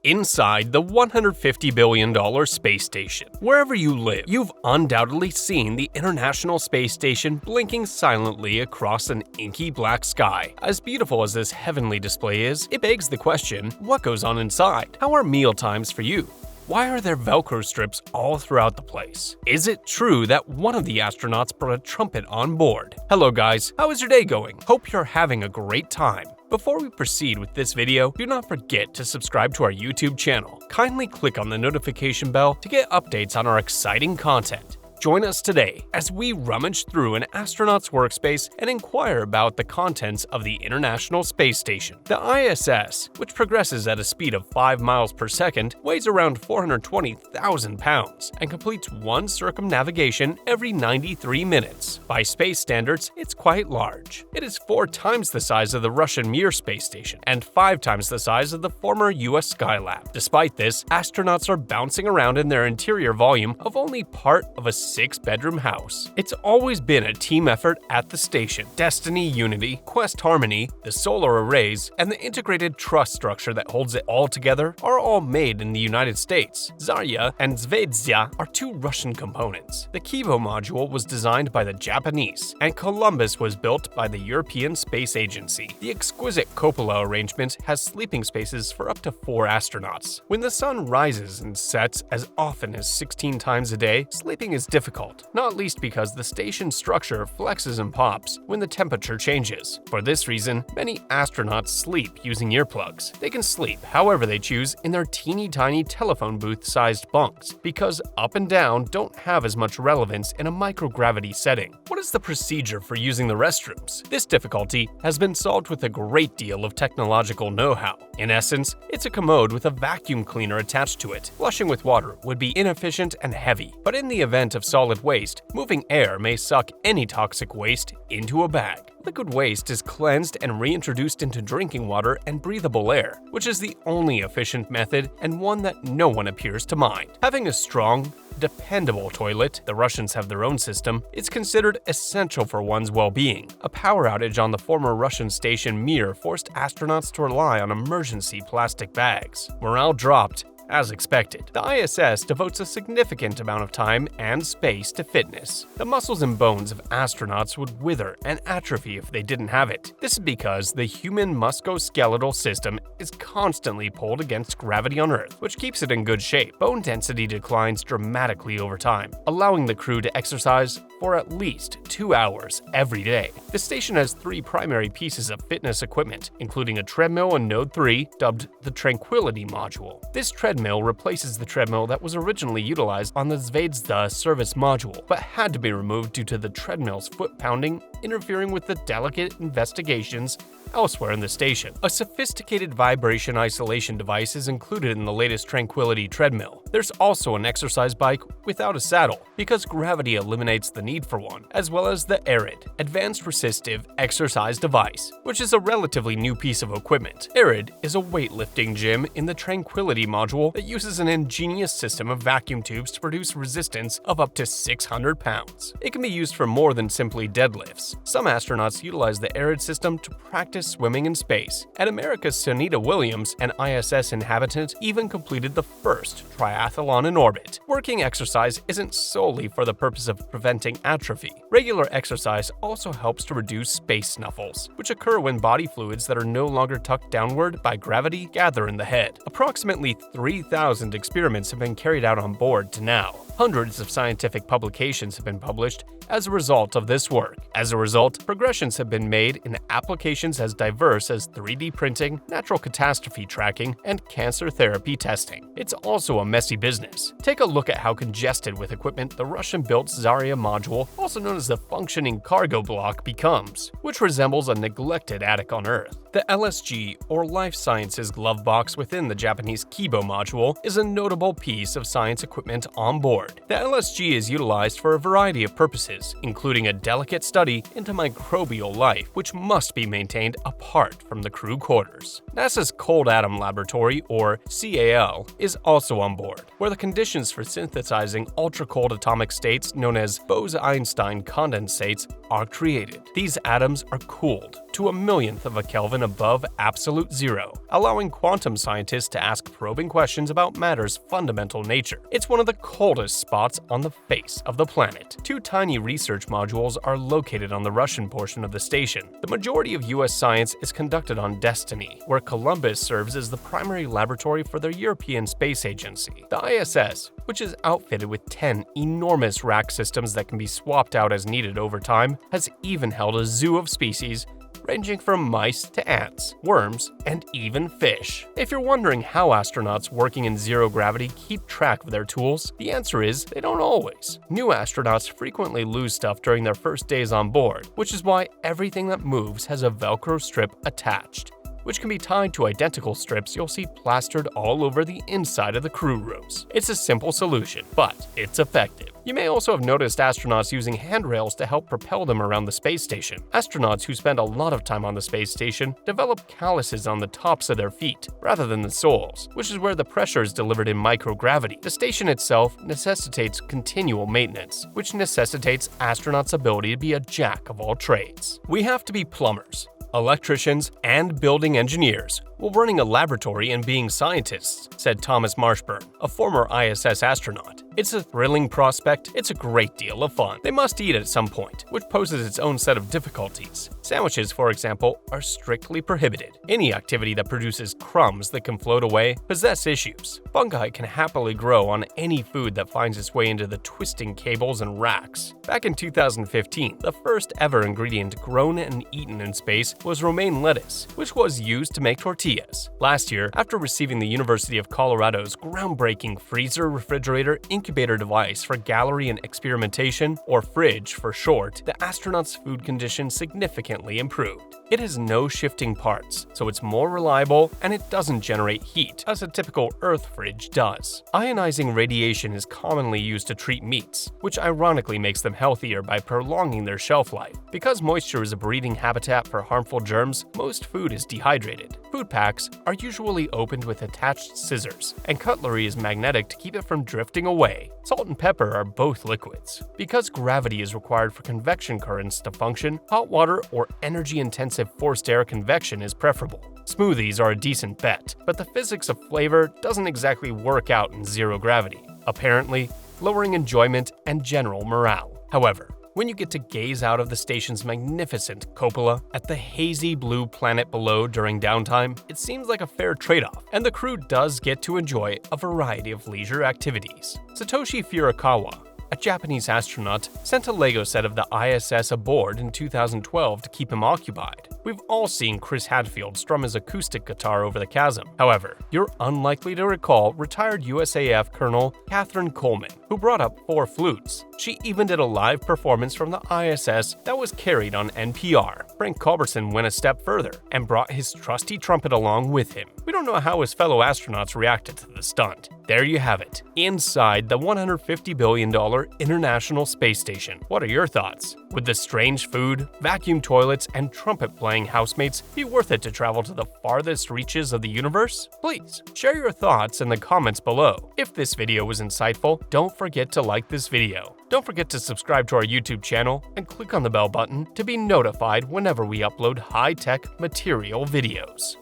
inside the $150 billion space station. Wherever you live, you've undoubtedly seen the International Space Station blinking silently across an inky black sky. As beautiful as this heavenly display is, it begs the question, what goes on inside? How are meal times for you? Why are there Velcro strips all throughout the place? Is it true that one of the astronauts brought a trumpet on board? Hello guys, how is your day going? Hope you're having a great time. Before we proceed with this video, do not forget to subscribe to our YouTube channel. Kindly click on the notification bell to get updates on our exciting content. Join us today as we rummage through an astronaut's workspace and inquire about the contents of the International Space Station. The ISS, which progresses at a speed of 5 miles per second, weighs around 420,000 pounds and completes one circumnavigation every 93 minutes. By space standards, it's quite large. It is 4 times the size of the Russian Mir space station and 5 times the size of the former US Skylab. Despite this, astronauts are bouncing around in their interior volume of only part of a 6-bedroom house. It's always been a team effort at the station. Destiny Unity, Quest Harmony, the solar arrays, and the integrated truss structure that holds it all together are all made in the United States. Zarya and Zvezda are 2 Russian components. The Kibo module was designed by the Japanese, and Columbus was built by the European Space Agency. The exquisite cupola arrangement has sleeping spaces for up to 4 astronauts. When the sun rises and sets as often as 16 times a day, sleeping is difficult, not least because the station's structure flexes and pops when the temperature changes. For this reason, many astronauts sleep using earplugs. They can sleep however they choose in their teeny tiny telephone booth-sized bunks, because up and down don't have as much relevance in a microgravity setting. What is the procedure for using the restrooms? This difficulty has been solved with a great deal of technological know-how. In essence, it's a commode with a vacuum cleaner attached to it. Flushing with water would be inefficient and heavy, but in the event of solid waste, moving air may suck any toxic waste into a bag. Liquid waste is cleansed and reintroduced into drinking water and breathable air, which is the only efficient method and one that no one appears to mind. Having a strong, dependable toilet, the Russians have their own system, is considered essential for one's well-being. A power outage on the former Russian station Mir forced astronauts to rely on emergency plastic bags. Morale dropped, as expected. The ISS devotes a significant amount of time and space to fitness. The muscles and bones of astronauts would wither and atrophy if they didn't have it. This is because the human musculoskeletal system is constantly pulled against gravity on Earth, which keeps it in good shape. Bone density declines dramatically over time, allowing the crew to exercise for at least 2 hours every day. The station has 3 primary pieces of fitness equipment, including a treadmill in Node 3, dubbed the Tranquility Module. This treadmill replaces the treadmill that was originally utilized on the Zvezda service module, but had to be removed due to the treadmill's foot-pounding interfering with the delicate investigations elsewhere in the station. A sophisticated vibration isolation device is included in the latest Tranquility treadmill. There's also an exercise bike without a saddle, because gravity eliminates the need for one, as well as the ARID, Advanced Resistive Exercise Device, which is a relatively new piece of equipment. ARID is a weightlifting gym in the Tranquility module that uses an ingenious system of vacuum tubes to produce resistance of up to 600 pounds. It can be used for more than simply deadlifts. Some astronauts utilize the ARID system to practice swimming in space, and America's Sunita Williams, an ISS inhabitant, even completed the first triathlon in orbit. Working exercise isn't solely for the purpose of preventing atrophy. Regular exercise also helps to reduce space snuffles, which occur when body fluids that are no longer tucked downward by gravity gather in the head. Approximately 3,000 experiments have been carried out on board to now. Hundreds of scientific publications have been published as a result of this work. As a result, progressions have been made in applications as diverse as 3D printing, natural catastrophe tracking, and cancer therapy testing. It's also a messy business. Take a look at how congested with equipment the Russian-built Zarya module, also known as the functioning cargo block, becomes, which resembles a neglected attic on Earth. The LSG, or Life Sciences glove box within the Japanese Kibo module, is a notable piece of science equipment on board. board. The LSG is utilized for a variety of purposes, including a delicate study into microbial life, which must be maintained apart from the crew quarters. NASA's Cold Atom Laboratory, or CAL, is also on board, where the conditions for synthesizing ultra-cold atomic states known as Bose-Einstein condensates are created. These atoms are cooled to a millionth of a Kelvin above absolute zero, allowing quantum scientists to ask probing questions about matter's fundamental nature. It's one of the coldest spots on the face of the planet. Two tiny research modules are located on the Russian portion of the station. The majority of U.S. science is conducted on Destiny, where Columbus serves as the primary laboratory for the European Space Agency. The ISS, which is outfitted with 10 enormous rack systems that can be swapped out as needed over time, has even held a zoo of species ranging from mice to ants, worms, and even fish. If you're wondering how astronauts working in zero gravity keep track of their tools, the answer is they don't always. New astronauts frequently lose stuff during their first days on board, which is why everything that moves has a Velcro strip attached, which can be tied to identical strips you'll see plastered all over the inside of the crew rooms. It's a simple solution, but it's effective. You may also have noticed astronauts using handrails to help propel them around the space station. Astronauts who spend a lot of time on the space station develop calluses on the tops of their feet, rather than the soles, which is where the pressure is delivered in microgravity. The station itself necessitates continual maintenance, which necessitates astronauts' ability to be a jack of all trades. We have to be plumbers, electricians, and building engineers while running a laboratory and being scientists, said Thomas Marshburn, a former ISS astronaut. It's a thrilling prospect, it's a great deal of fun. They must eat at some point, which poses its own set of difficulties. Sandwiches, for example, are strictly prohibited. Any activity that produces crumbs that can float away possess issues. Fungi can happily grow on any food that finds its way into the twisting cables and racks. Back in 2015, the first ever ingredient grown and eaten in space was romaine lettuce, which was used to make tortillas. Last year, after receiving the University of Colorado's groundbreaking freezer-refrigerator incubator device for gallery and experimentation, or FRIDGE for short, the astronauts' food conditions significantly improved. It has no shifting parts, so it's more reliable and it doesn't generate heat, as a typical Earth fridge does. Ionizing radiation is commonly used to treat meats, which ironically makes them healthier by prolonging their shelf life. Because moisture is a breeding habitat for harmful germs, most food is dehydrated. Food packs are usually opened with attached scissors, and cutlery is magnetic to keep it from drifting away. Salt and pepper are both liquids. Because gravity is required for convection currents to function, hot water or energy-intensive forced air convection is preferable. Smoothies are a decent bet, but the physics of flavor doesn't exactly work out in zero gravity, apparently lowering enjoyment and general morale. However, when you get to gaze out of the station's magnificent cupola at the hazy blue planet below during downtime, it seems like a fair trade-off, and the crew does get to enjoy a variety of leisure activities. Satoshi Furukawa, a Japanese astronaut, sent a Lego set of the ISS aboard in 2012 to keep him occupied. We've all seen Chris Hadfield strum his acoustic guitar over the chasm. However, you're unlikely to recall retired USAF Colonel Catherine Coleman, who brought up 4 flutes. She even did a live performance from the ISS that was carried on NPR. Frank Culberson went a step further and brought his trusty trumpet along with him. We don't know how his fellow astronauts reacted to the stunt. There you have it, inside the $150 billion International Space Station. What are your thoughts? Would the strange food, vacuum toilets, and trumpet-playing housemates be worth it to travel to the farthest reaches of the universe? Please, share your thoughts in the comments below. If this video was insightful, don't forget to like this video. Don't forget to subscribe to our YouTube channel and click on the bell button to be notified whenever we upload high-tech material videos.